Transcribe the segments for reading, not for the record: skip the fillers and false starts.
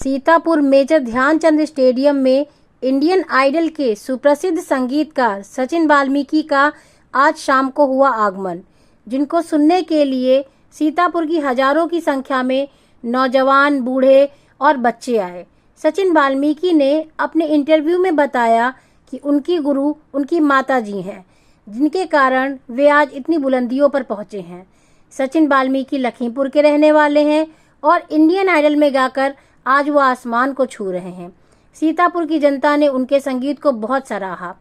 Sitapur major Dhyanchand stadium में Indian idol के सुप्रसिद्ध संगीतकार सचिन वाल्मीकि का आज शाम को हुआ आगमन, जिनको सुनने के लिए सीतापुर की हजारों की संख्या में नौजवान, बूढ़े और बच्चे आए। सचिन वाल्मीकि ने अपने इंटरव्यू में बताया कि उनकी गुरु उनकी माता जी हैं, जिनके कारण वे आज इतनी बुलंदियों पर पहुंचे हैं। सचिन वाल्मीकि लखीमपुर के रहने वाले हैं और इंडियन आइडल में गाकर आज वो आसमान को छू रहे हैं। सीतापुर की जनता ने उनके संगीत को बहुत सराहा।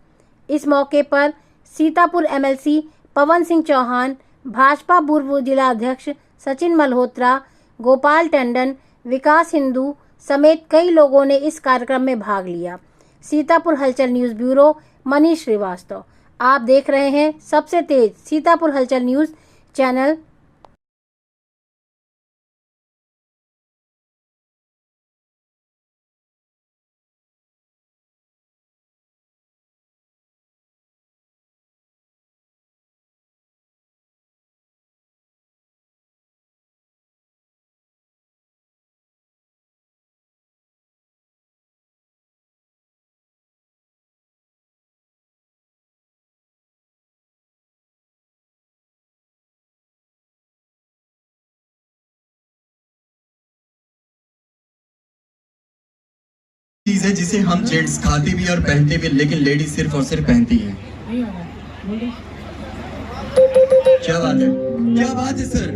इस मौके पर सीतापुर एमएलसी पवन सिंह चौहान, भाजपा पूर्व जिला अध्यक्ष सचिन मल्होत्रा, गोपाल टंडन, विकास हिंदू समेत कई लोगों ने इस कार्यक्रम में भाग लिया। सीतापुर हलचल न्यूज़ ब्यूरो, मनीष श्रीवास्तव। आप देख रहे हैं सबसे तेज सीतापुर हलचल न्यूज़ चैनल। चीज है जिसे हम जेंट्स खाते भी और पहनते भी, लेकिन लेडीज सिर्फ और सिर्फ पहनती हैं। क्या बात है, क्या बात है सर,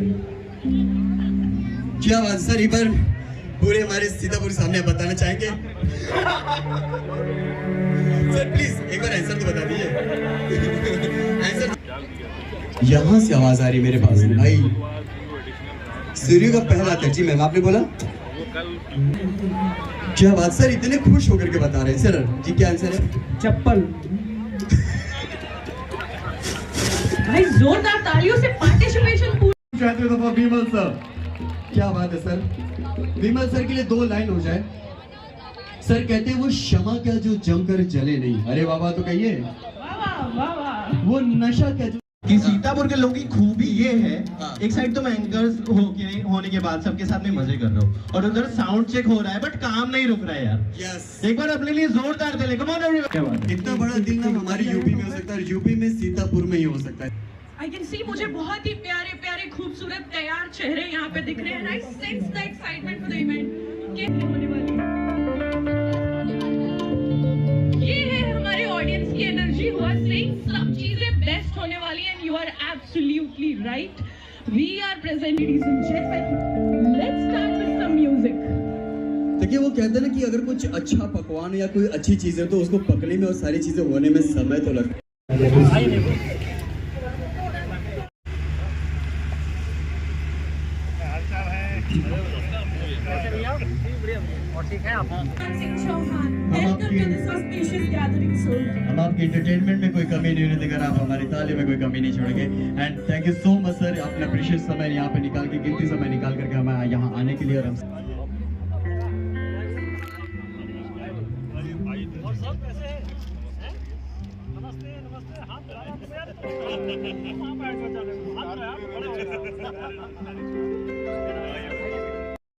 क्या बात सर। एक बार पूरे हमारे सीतापुर सामने बताना चाहेंगे सर, प्लीज एक बार आंसर तो बता दीजिए। आंसर यहाँ से आवाज आ रही मेरे पास भाई। सूर्य का पहला तरजीह मैम आपने बोला, क्या बात सर, इतने खुश होकर के बता रहे हैं सर जी। क्या आंसर है? चप्पल। भाई जोरदार तालियों से पार्टिसिपेशन विमल सर, क्या बात है सर। विमल सर के लिए 2 लाइन हो जाए। सर कहते हैं वो क्षमा क्या जो जमकर जले नहीं। अरे बाबा तो कहिए वो नशा क्या जो। कि सीतापुर के लोगों की खूबी ये है, एक साइड तो मैं एंकर्स होने के बाद सबके साथ में मजे कर रहा हूँ और उधर साउंड चेक हो रहा है, बट काम नहीं रुक रहा है यार। यस, एक बार अपने लिए जोरदार दे ले। Come on everyone. इतना बड़ा दिन ना हमारी यूपी में हो सकता है, यूपी में सीतापुर में ही हो सकता है। आई कैन सी, मुझे बहुत ही प्यारे प्यारे खूबसूरत तैयार चेहरे यहाँ पे दिख रहे हैं। I sense the excitement for the event के होने वाली है। ये है हमारे ऑडियंस की एनर्जी हुआ सेइंग सब चीजें बेस्ट होने वाली हैं। You are absolutely right. We are present ladies and gentleman. Let's start with some music. देखिए वो कहते हैं ना कि अगर कुछ अच्छा पकवान या कोई अच्छी चीज है तो उसको पकने में और सारी चीजें होने में समय तो लगता है। हम आपकी एंटरटेनमेंट में कोई कमी नहीं होने देंगे, आप हमारी ताली में कोई कमी नहीं छोड़ेंगे। And thank you so much sir, आपने प्रीशियस समय यहाँ पे निकाल के, कीमती समय निकाल करके हमें यहाँ आने के लिए। और हम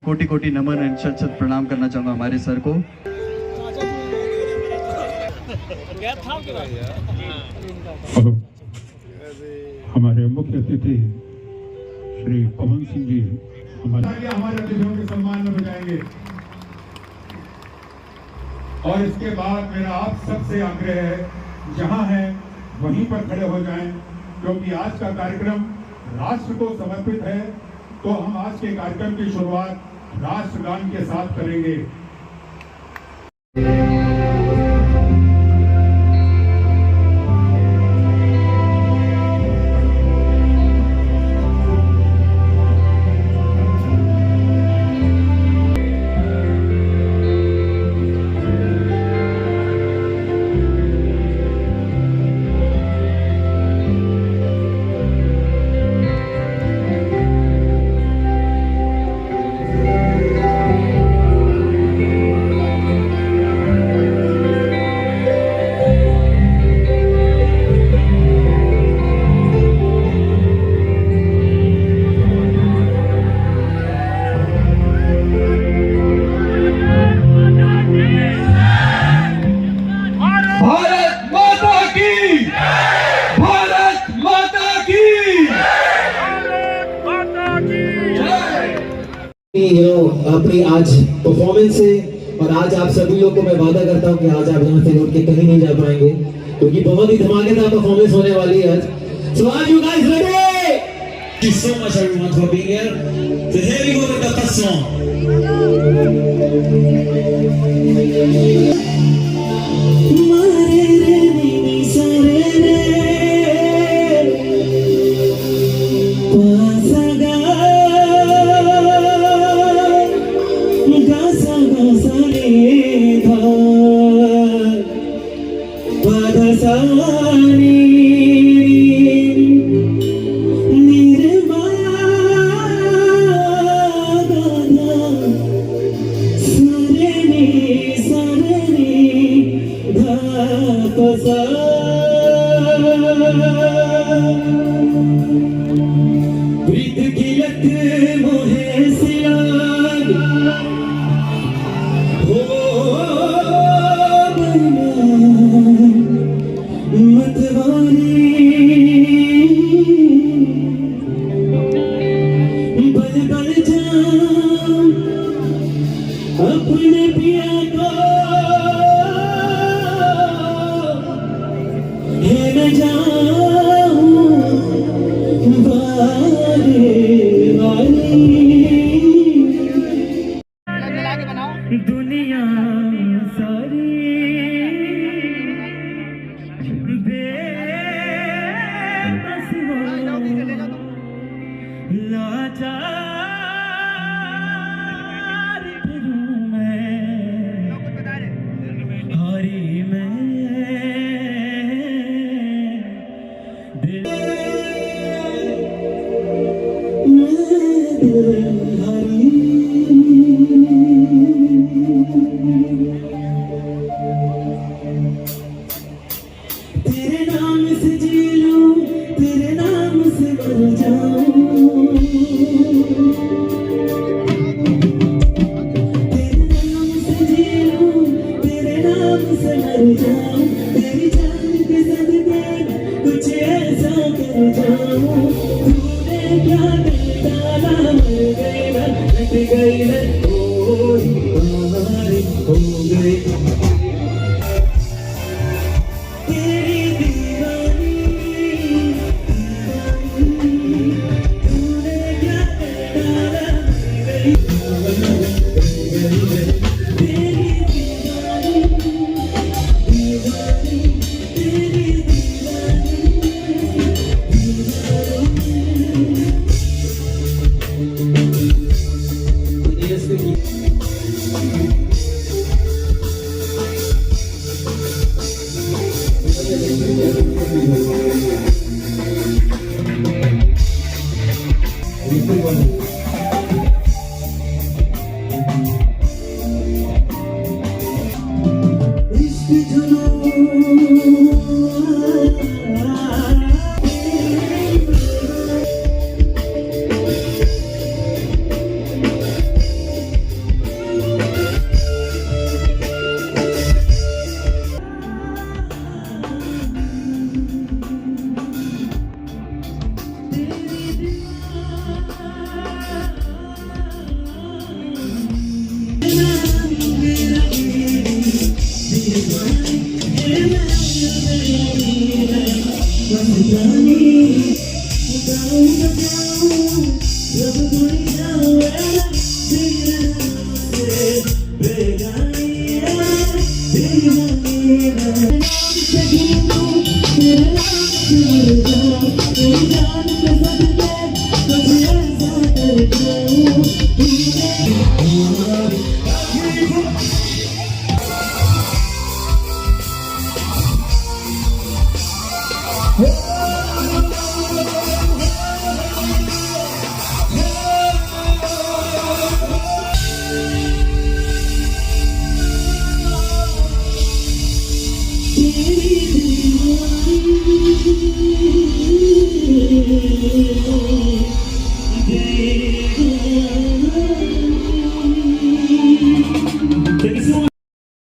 कोटि कोटि नमन एंड शत शत प्रणाम करना चाहूंगा हमारे सर को। हमारे मुख्य अतिथि श्री पवन सिंह जी हमारे अतिथियों के सम्मान में बजाएंगे। और इसके बाद मेरा आप सबसे आग्रह है, जहां हैं वहीं पर खड़े हो जाएं, क्योंकि आज का कार्यक्रम राष्ट्र को समर्पित है। तो हम आज के कार्यक्रम की शुरुआत राष्ट्रगान के साथ करेंगे। अपनी आज परफॉर्मेंस से, और आज आप सभी लोग को मैं वादा करता हूँ कि आज आप यहाँ से उठ के कहीं नहीं जा पाएंगे, क्योंकि बहुत ही धमाकेदार परफॉर्मेंस होने वाली है आज। So are you guys ready? Thank you so much everyone for being here. So here we go with the first song. अपने पिया को न जाऊं वारे वाली दुनिया सारी बेबस हो लाचार फिरूं मैं हारी मैं दिल हारी तेरे नाम से जी लूं तेरे नाम से मर जाऊं तेरे नाम से जी लूं तेरे नाम से मर जाऊं तेरी जान के सदके कुछ ऐसा कर जाऊं तूने क्या दिल डाला मर गई मैं हट गई मैं कोई बारी हो गई तेरी दीवानी तूने क्या डाला गई तेरी दीवानी दीवानी तेरी दीवानी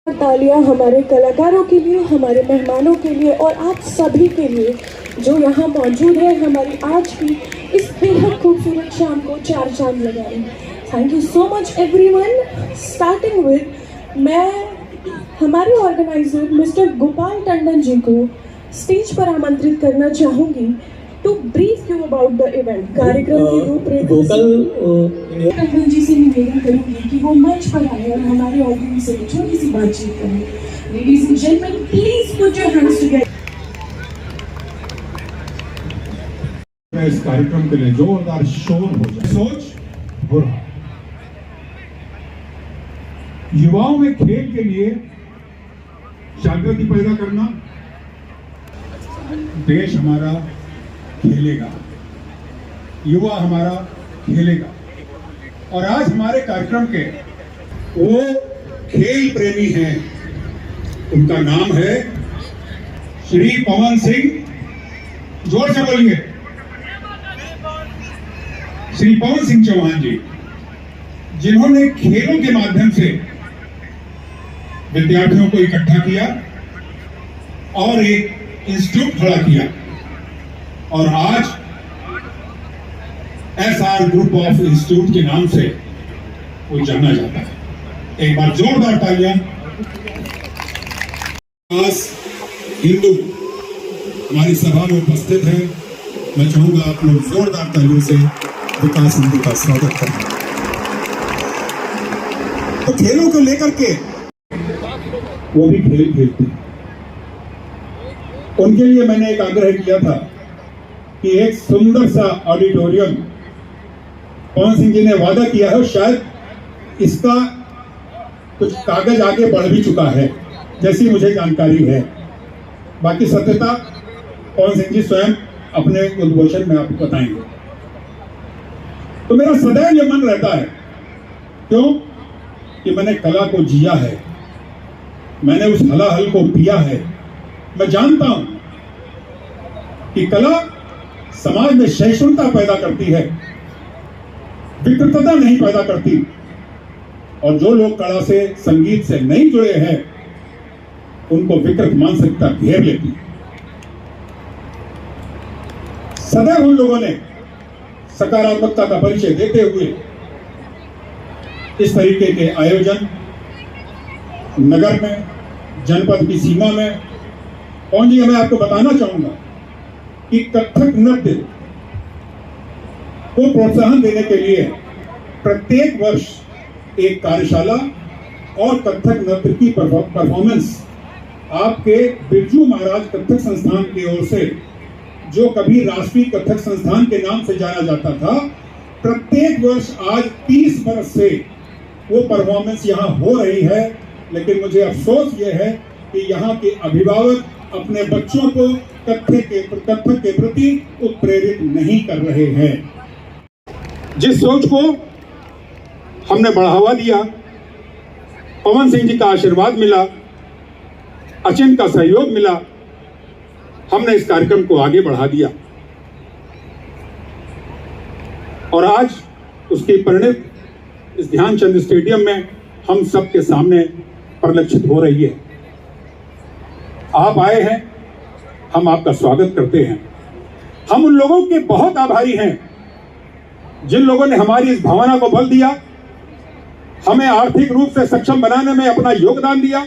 तालियां हमारे कलाकारों के लिए, हमारे मेहमानों के लिए और आप सभी के लिए जो यहाँ मौजूद है हमारी आज की इस बेहद खूबसूरत शाम को चार चांद लगाए। Thank you so much everyone. Starting with मैं हमारे ऑर्गेनाइजर मिस्टर गोपाल टंडन जी को स्टेज पर आमंत्रित करना चाहूंगी to brief you about the event. कार्यक्रम की रूपरेखा टंडन जी से निवेदन करूंगी कि वो मंच पर आए और हमारे ऑडियंस से छोटी सी बातचीत करें। Ladies and gentleman, please put your hands together. इस कार्यक्रम के लिए जोरदार शोर हो जाए। सोच बुरा, युवाओं में खेल के लिए जागृति पैदा करना। देश हमारा खेलेगा, युवा हमारा खेलेगा। और आज हमारे कार्यक्रम के वो खेल प्रेमी हैं, उनका नाम है श्री पवन सिंह। जोर से बोलिए, श्री पवन सिंह चौहान जी, जिन्होंने खेलों के माध्यम से विद्यार्थियों को इकट्ठा किया और एक इंस्टीट्यूट खड़ा किया और आज SR ग्रुप ऑफ इंस्टीट्यूट के नाम से वो जाना जाता है। एक बार जोरदार तालियां। हिंदू हमारी सभा में उपस्थित है, मैं चाहूंगा आप लोग जोरदार तालियों से विकास हिंदू का स्वागत करें। तो खेलों को लेकर के वो भी खेल खेलते हैं। उनके लिए मैंने एक आग्रह किया था कि एक सुंदर सा ऑडिटोरियम, पवन सिंह जी ने वादा किया है, शायद इसका कुछ कागज आगे बढ़ भी चुका है जैसी मुझे जानकारी है। बाकी सत्यता पवन सिंह जी स्वयं अपने उद्घोषण में आपको बताएंगे। तो मेरा सदैव ये मन रहता है, क्यों कि मैंने कला को जिया है, मैंने उस हलाहल को पिया है। मैं जानता हूं कि कला समाज में सहिष्णुता पैदा करती है, विकृतता नहीं पैदा करती। और जो लोग कला से, संगीत से नहीं जुड़े हैं, उनको विकृत मानसिकता घेर लेती है। सदैव हम लोगों ने सकारात्मकता का परिचय देते हुए इस तरीके के आयोजन नगर में, जनपद की सीमा में। और जी, मैं आपको बताना चाहूंगा कि कथक नृत्य को प्रोत्साहन देने के लिए प्रत्येक वर्ष एक कार्यशाला और कथक नृत्य की परफॉर्मेंस आपके बिरजू महाराज कथक संस्थान की ओर से, जो कभी राष्ट्रीय कथक संस्थान के नाम से जाना जाता था, प्रत्येक वर्ष आज 30 वर्ष से वो परफॉर्मेंस यहाँ हो रही है। लेकिन मुझे अफसोस ये है कि यहाँ के अभिभावक अपने बच्चों को कथक के प्रति उत्प्रेरित नहीं कर रहे हैं। जिस सोच को हमने बढ़ावा दिया, पवन सिंह जी का आशीर्वाद मिला, अचिंत का सहयोग मिला, हमने इस कार्यक्रम को आगे बढ़ा दिया और आज उसकी परिणत इस ध्यानचंद स्टेडियम में हम सबके सामने परिलक्षित हो रही है। आप आए हैं, हम आपका स्वागत करते हैं। हम उन लोगों के बहुत आभारी हैं जिन लोगों ने हमारी इस भावना को बल दिया, हमें आर्थिक रूप से सक्षम बनाने में अपना योगदान दिया,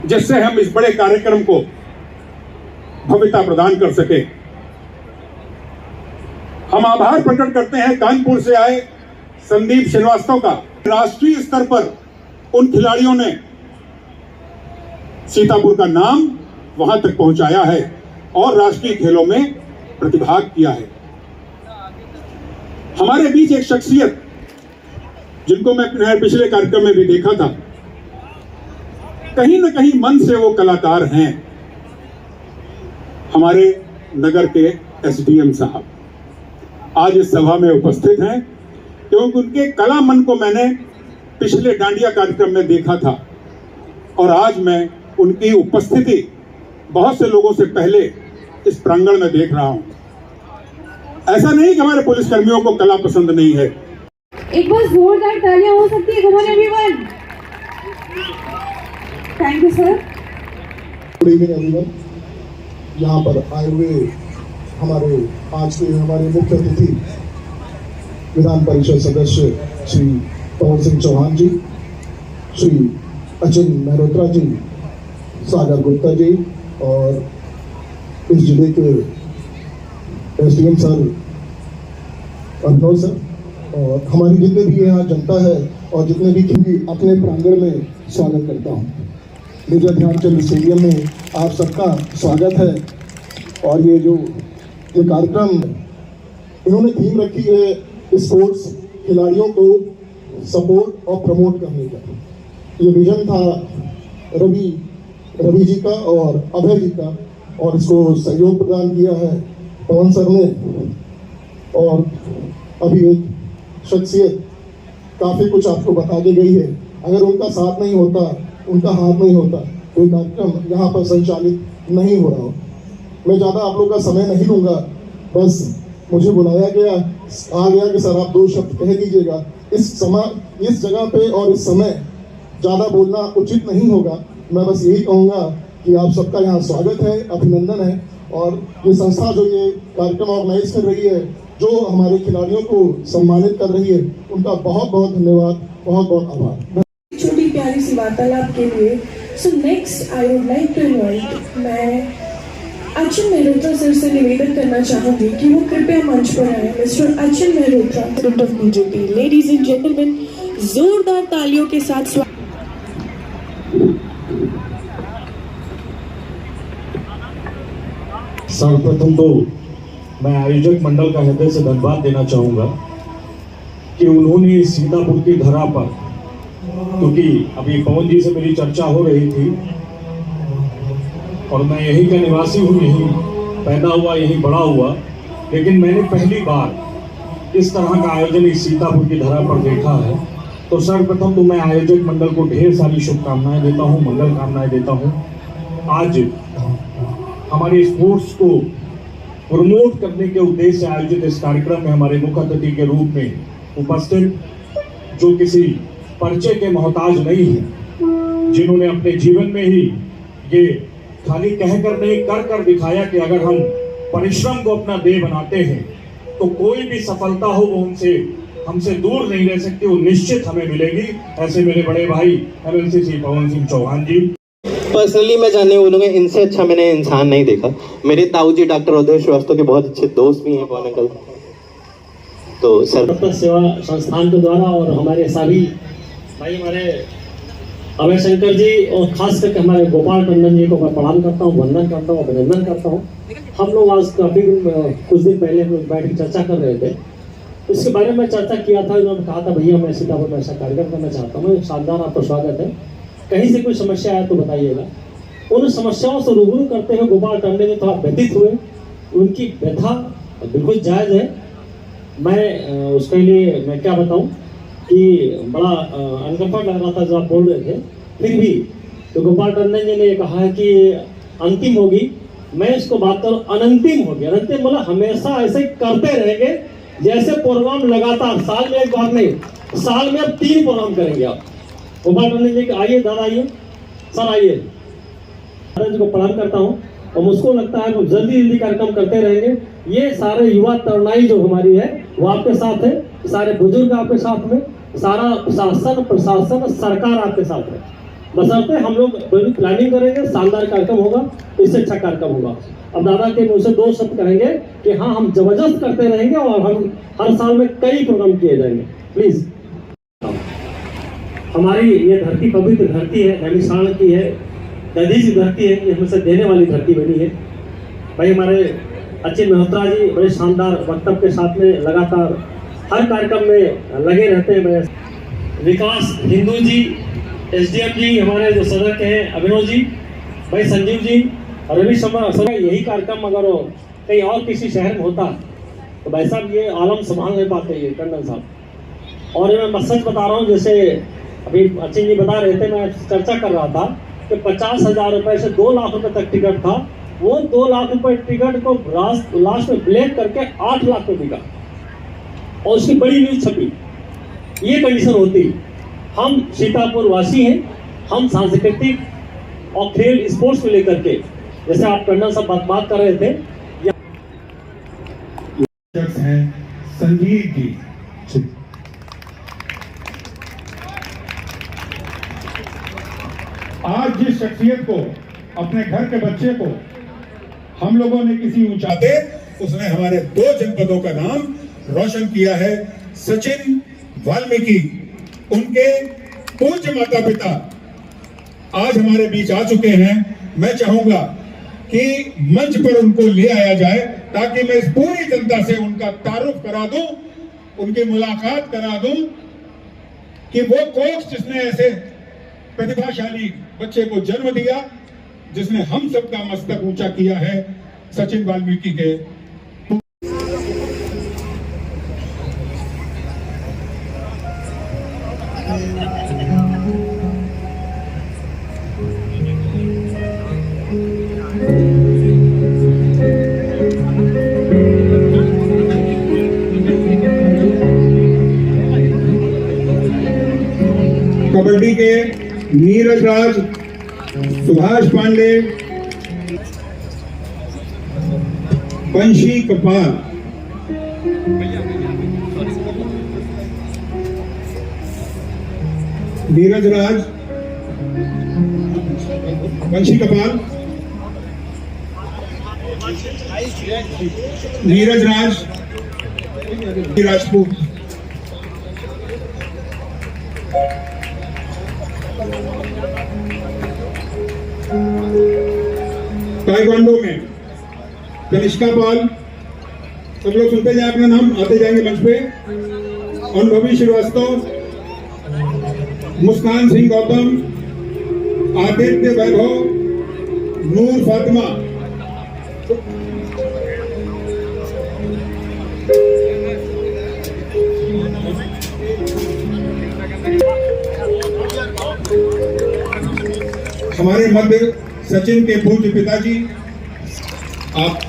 जिससे हम इस बड़े कार्यक्रम को भव्यता प्रदान कर सके। हम आभार प्रकट करते हैं कानपुर से आए संदीप श्रीवास्तव का। राष्ट्रीय स्तर पर उन खिलाड़ियों ने सीतापुर का नाम वहां तक पहुंचाया है और राष्ट्रीय खेलों में प्रतिभाग किया है। हमारे बीच एक शख्सियत जिनको मैं पिछले कार्यक्रम में भी देखा था, कहीं न कहीं मन से वो कलाकार हैं, हमारे नगर के एसडीएम साहब आज इस सभा में उपस्थित हैं, क्योंकि उनके कला मन को मैंने पिछले डांडिया कार्यक्रम में देखा था और आज मैं उनकी उपस्थिति बहुत से लोगों से पहले इस प्रांगण में देख रहा हूं। ऐसा नहीं कि हमारे पुलिसकर्मियों को कला पसंद नहीं है। एक बार जोरदार तालियां हो सकती है। Come on everyone, thank you sir. Good evening everyone. यहाँ पर आए हुए हमारे आज के हमारे मुख्य अतिथि विधान परिषद सदस्य श्री पवन सिंह चौहान जी, श्री अचिन मेहरोत्रा जी, सागर गुप्ता जी और इस जिले के एसडीएम सर अभिनव सर और हमारी जितने भी यहाँ जनता है और जितने भी अपने प्रांगण में स्वागत करता हूँ। मेजर ध्यानचंद स्टेडियम में आप सबका स्वागत है। और ये कार्यक्रम इन्होंने थीम रखी है स्पोर्ट्स खिलाड़ियों को सपोर्ट और प्रमोट करने का। ये विजन था रवि जी का और अभय जी का और इसको सहयोग प्रदान किया है पवन सर ने। और अभी एक शख्सियत काफ़ी कुछ आपको बता दी गई है, अगर उनका साथ नहीं होता, उनका हाथ नहीं होता तो ये कार्यक्रम यहाँ पर संचालित नहीं हो रहा हो। मैं ज़्यादा आप लोग का समय नहीं लूँगा, बस मुझे बुलाया गया आ गया कि सर आप 2 शब्द कह दीजिएगा। इस जगह पे और इस समय ज़्यादा बोलना उचित नहीं होगा। मैं बस यही कहूँगा कि आप सबका यहाँ स्वागत है, अभिनंदन है। और ये संस्था जो ये कार्यक्रम ऑर्गेनाइज कर रही है, जो हमारे खिलाड़ियों को सम्मानित कर रही है, उनका बहुत बहुत धन्यवाद, बहुत बहुत आभार। छोटी प्यारी सी वार्तालाप के लिए so next I would like to invite, मैं अचिन मेहरोत्रा सर से निवेदन करना चाहूंगी कि वो कृपया मंच पर आए। Mister Achin Mehrotra, president of BJP. Ladies and gentleman, जोरदार तालियों के साथ सर्वप्रथम तो मैं आयोजक मंडल का हृदय से धन्यवाद देना चाहूँगा कि उन्होंने सीतापुर की धरा पर, क्योंकि अभी पवन जी से मेरी चर्चा हो रही थी और मैं यहीं का निवासी हूँ, यहीं पैदा हुआ, यहीं बड़ा हुआ, लेकिन मैंने पहली बार इस तरह का आयोजन इस सीतापुर की धरा पर देखा है। तो सर्वप्रथम तो मैं आयोजक मंडल को ढेर सारी शुभकामनाएं देता हूँ, मंगल कामनाएं देता हूँ। आज हमारे स्पोर्ट्स को प्रमोट करने के उद्देश्य से आयोजित इस कार्यक्रम में हमारे मुख्य अतिथि के रूप में उपस्थित, जो किसी परिचय के मोहताज नहीं है, जिन्होंने अपने जीवन में ही ये खाली कहकर नहीं कर कर दिखाया कि अगर हम परिश्रम को अपना देह बनाते हैं तो कोई भी सफलता हो वो हमसे दूर नहीं रह सकती, वो निश्चित हमें मिलेगी। ऐसे मेरे बड़े भाई एमएलसी श्री पवन सिंह चौहान जी, पर्सनली मैं जानने बोलूँगा, इनसे अच्छा मैंने इंसान नहीं देखा। मेरे ताऊ जी डॉक्टर उदय श्रीवास्तव के बहुत अच्छे दोस्त भी हैं पवन अंकल। तो सर्वोत्तम सेवा संस्थान के द्वारा और हमारे सभी भाई, हमारे अभय शंकर जी और खास करके हमारे गोपाल टंडन जी को मैं प्रणाम करता हूँ, वंदन करता हूँ, अभिनंदन करता हूँ। हम लोग आज काफ़ी कुछ दिन पहले हम लोग बैठ के चर्चा कर रहे थे, इसके बारे में चर्चा किया था। उन्होंने कहा था भैया मैं सीतापुर में ऐसा कार्यक्रम करना चाहता हूँ, शानदार आपका स्वागत है, कहीं से कोई समस्या आए तो बताइएगा। उन समस्याओं से रूबरू करते हुए गोपाल टंडन जी थोड़ा व्यतीत हुए, उनकी व्यथा बिल्कुल जायज़ है। मैं उसके लिए मैं क्या बताऊँ कि बड़ा अनकंफर्ट लग रहा था जब आप बोल रहे थे, फिर भी तो गोपाल टंडन जी ने कहा है कि अंतिम होगी, मैं इसको बात करूँ अनंतिम होगी। अनंतिम बोला हमेशा ऐसे करते रहेंगे, जैसे प्रोग्राम लगातार, साल में एक बार नहीं, साल में अब 3 प्रोग्राम करेंगे आप। गोपाल टंडन जी आइए, दादा आइए, सर आइए, दादा जी को प्रणाम करता हूँ। और मुझको लगता है वो जल्दी कार्यक्रम करते रहेंगे। ये सारे युवा तरुणाई जो हमारी है वो आपके साथ है, सारे बुजुर्ग आपके साथ में, सारा शासन प्रशासन सरकार आपके साथ है। बशर्ते हम लोग बड़ी प्लानिंग करेंगे, शानदार कार्यक्रम होगा, इससे अच्छा कार्यक्रम होगा। अब दादा के मुँह से 2 शब्द कहेंगे कि हाँ हम जबरदस्त करते रहेंगे और हम हर साल में कई प्रोग्राम किए जाएंगे। प्लीज, हमारी ये धरती पवित्र धरती है, नैमिषारण्य की है, नदी की धरती है, ये हमसे देने वाली धरती बनी है। भाई हमारे अचिन मेहरोत्रा जी बड़े शानदार वक्तव्य के साथ में लगातार हर कार्यक्रम में लगे रहते हैं। विकास हिंदू जी, एसडीएम जी, हमारे जो सदस्य हैं अभिनव जी, भाई संजीव जी और रवि शर्मा। यही कार्यक्रम अगर कहीं और किसी शहर में होता तो भाई साहब ये आलम संभाल नहीं पाते ये टंडन साहब। और मैं सच बता रहा हूँ, जैसे अभी अचिन जी बता रहे थे, मैं चर्चा कर रहा था कि 50,000 रुपये से 2 लाख रुपए तक टिकट था। वो 2 लाख रुपए टिकट को लास्ट में ब्लैक करके 8 लाख में बिका और उसकी बड़ी न्यूज छपी। ये कंडीशन होती। हम सीतापुर वासी हैं, हम सांस्कृतिक और खेल स्पोर्ट्स को लेकर के, जैसे आप टंडन साहब बात कर रहे थे, हैं संजीव जी, ठीक। आज जिस शख्सियत को, अपने घर के बच्चे को हम लोगों ने किसी ऊंचाते, उसने हमारे 2 जनपदों का नाम रोशन किया है। सचिन वाल्मीकि, उनके पूज्य माता पिता आज हमारे बीच आ चुके हैं। मैं चाहूंगा कि मंच पर उनको ले आया जाए ताकि मैं इस पूरी जनता से उनका तारुफ करा दूं, उनकी मुलाकात करा दूं कि वो कोच जिसने ऐसे प्रतिभाशाली बच्चे को जन्म दिया, जिसने हम सबका मस्तक ऊंचा किया है, सचिन वाल्मीकि के। कबड्डी के नीरज राज, सुभाष पांडे, वंशी कपाल, नीरज राज, वंशी कपाल, नीरज राज, राजपूत। ताइक्वांडो में कनिष्का पाल, सब लोग सुनते जाए अपना नाम, आते जाएंगे मंच पे। अनुभवी श्रीवास्तव, मुस्कान सिंह गौतम, आदित्य वैभव, नूर फातिमा। हमारे मध्य सचिन के पूज्य पिताजी, आप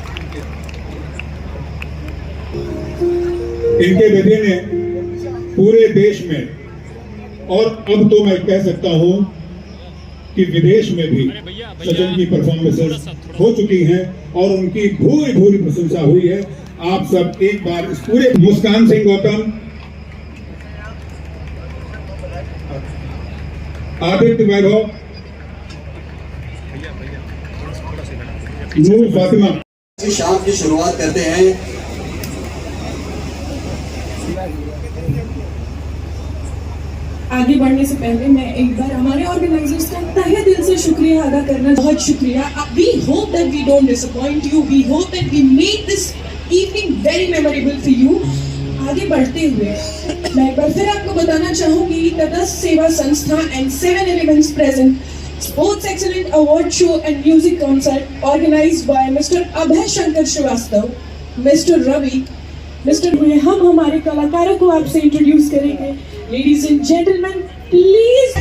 इनके बेटे ने पूरे देश में और अब तो मैं कह सकता हूं कि विदेश में भी सचिन की परफॉर्मेंसेस हो चुकी हैं और उनकी भूरी भूरी प्रशंसा हुई है। आप सब एक बार इस पूरे मुस्कान सिंह गौतम, आदित्य वैभव, नूर फातिमा। शाम की शुरुआत करते हैं। आगे बढ़ने से पहले मैं एक बार हमारे ऑर्गेनाइजर्स का तहे दिल से शुक्रिया अदा करना। बहुत शुक्रिया। We hope that we don't disappoint you. We hope that we make this evening very memorable for you. आगे बढ़ते हुए मैं एक बार फिर आपको बताना चाहूंगी तटस्थ सेवा संस्था and 7 Elements present Sports Excellent Award Show and Music Concert organized by Mr. Abhay Shankar Srivastav, Mr. Ravi, Mr. हम हमारे कलाकारों को आपसे इंट्रोड्यूस करेंगे। Ladies and gentlemen, please.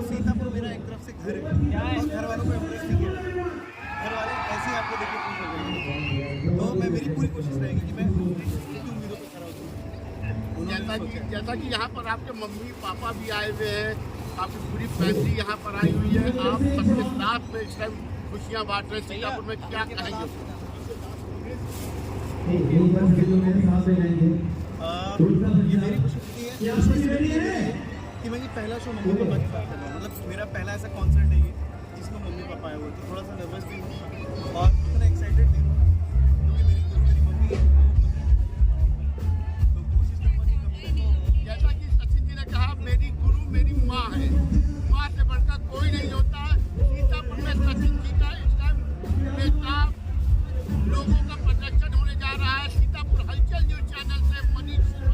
Sitapur मेरा एक तरफ से घर है, घर वालों को इम्प्रेस किया, घर वाले आपको देख के खुश हो जाएंगे। तो मैं मेरी पूरी कोशिश रहेगी कि मैं उनकी उम्मीदों पर खरा उतरूं। जैसा कि यहाँ पर आपके मम्मी पापा भी आए हुए हैं, आपकी पूरी फैमिली यहाँ पर आई हुई है, आप सबके साथ में इस टाइम खुशियाँ बांट रहे हैं, सीतापुर में क्या कहेंगे? ये मेरी खुशी है कि मैं ये पहला शो मम्मी पापा के साथ कर रहा हूँ। मतलब मेरा पहला ऐसा कॉन्सर्ट है ये जिसमें मम्मी पापा आए हुए, तो थोड़ा सा नर्वस भी हूँ और इतना एक्साइटेड भी हूँ क्योंकि मेरी मम्मी है, तो कोशिश करूँगा कि कभी जैसा कि सचिन जी ने कहा, मेरी गुरु मेरी माँ है, माँ से बढ़कर कोई नहीं होता। सीतापुर में सचिन जी का इस टाइम बेताब लोगों का प्रदर्शन होने जा रहा है। सीतापुर हलचल न्यूज चैनल से मनीष सिंह।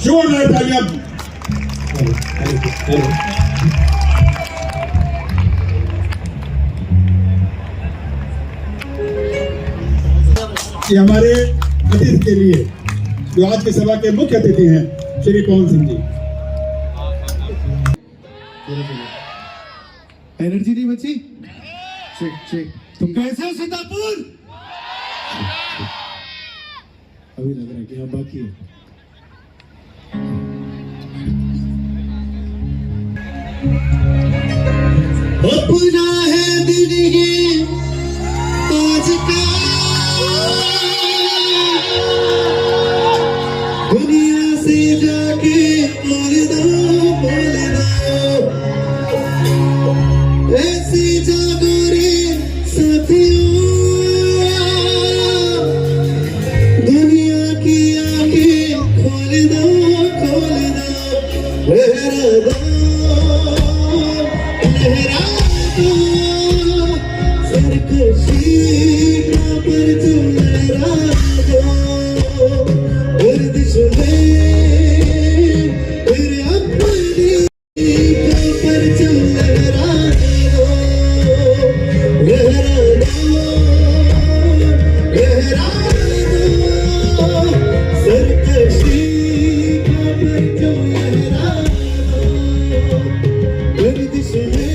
जोरदार तालियां। ये हमारे अतिथि के लिए जो आज की सभा के मुख्य अतिथि हैं श्री पवन सिंह जी। एनर्जी नहीं बची? Check check. तुम कैसे हो सीतापुर? अभी लग रहा है कि हाँ बाकी है। अपना है दिल ये आज का, दुनिया से जाके बोल दो ऐसी जागो रे साथियों, दुनिया की आंखें खोल दो लहरा दो सरकशी का पर तुम लहरा दो, गर्दिश में तेरे अपनी का पर तुम लहरा दो, लहरा दो सरकशी का पर तुम लहरा दो, गर्दिश में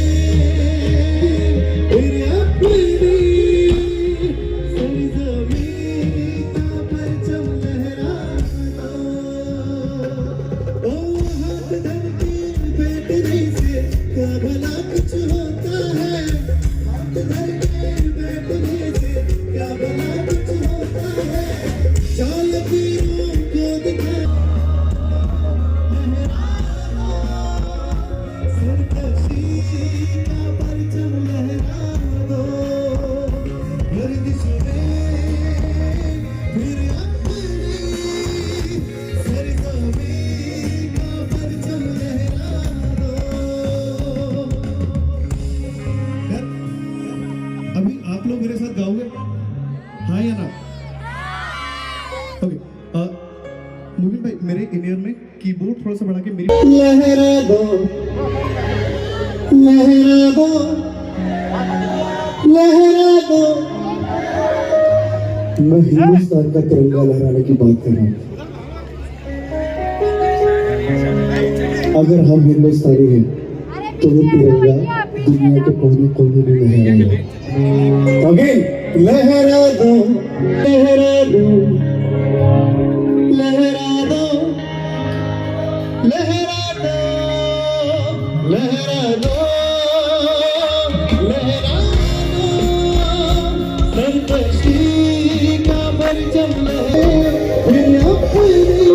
मेरे इंडियन में कीबोर्ड थोड़ा सा बढ़ा के मेरी लहरा दो लहरा दो लहरा दो। मैं हिंदुस्तान का तिरंगा लहराने की बात कर रहा हूँ। अगर हम हिंदुस्तानी हैं तो वो तिरंगा दुनिया के कोने कोने में लहराएगा। अगेन लहरा दो लहरा दो लहरा दो लहरा दो लहरा दो लहरा दो सरकशी का परचम लहरे फिर अपनी